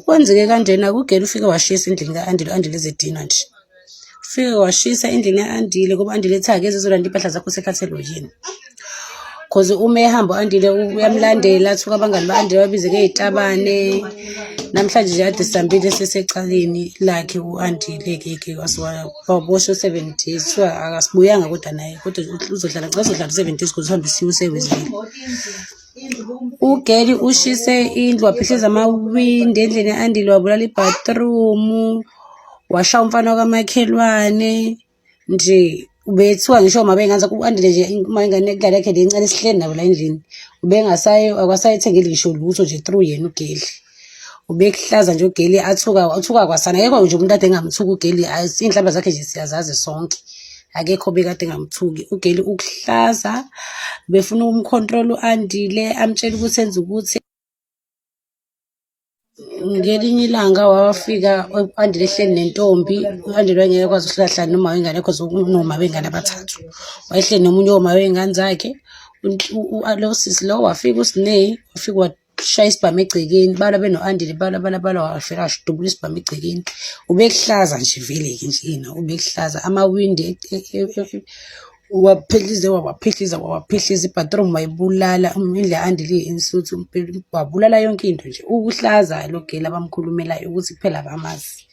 Kwenzeke kanjena ugeli ufike washisa endlini ka-Andile, u-Andile ezedinwa nje. Ufike washisa endlini ya-Andile ngoba u-Andile ethi ake ezolanda iy'mpahla zakho usekhathelwe yini. Cause uma ehamba u-Andile uyamlandela, athuka abangani ba-Andile babizeke ey'tabane. Namhlanje nje kade sihambile sesecaleni lakhe u-Andile-ke waboshwa 7 days. Kuthiwa akasibuyanga kodwa naye kodwa uzohlala 7 days kuze uhambe usiwe usewezile. Ugeli ushise indlu, waphihliza amawindi endlini ya-Andile, wabulala i-bathroom, washaya umfana wakamakhelwane nje. Ubethiwa ngisho uma bengeza u-Andile nje uma ingane yakhe le encane esihleli nabo la endlini, akasayithengeli ngisho lutho nje through yena ugeli. Ubekuhlaza nje ugeli, athuka kwasana. Akekho nje umuntu ade engamthuki ugeli, iy'nhlamba zakhe nje siyazazi sonke, akekho bekade engamthuki ugeli. Ukuhlaza befuna ukumcontrol u-Andile, amtshela ukuthi enze ukuthi. Ngelinye ilanga wafika u-Andile ehleli nentombi. U-Andile wayengeke akwazi ukuhlala noma wengane cause unoma wengane abathathu. Wayehleli nomunye woma wey'ngane zakhe. Lo sisi lo wafika uSineyi, wafika washaya isibhamu egcekeni. Balwa beno-Andile, balwa wafika washdubula isibhamu egcekeni. Ubekuhlaza nje vele-ke njena, ubekuhlaza. Amawindi wawaphihliza i-bathroom wayibulala. Indlu ya-Andile iyi-insult, wabulala yonke into nje. Ukuhlaza lo geli abamkhulumelayo ukuthi kuphela abamazi.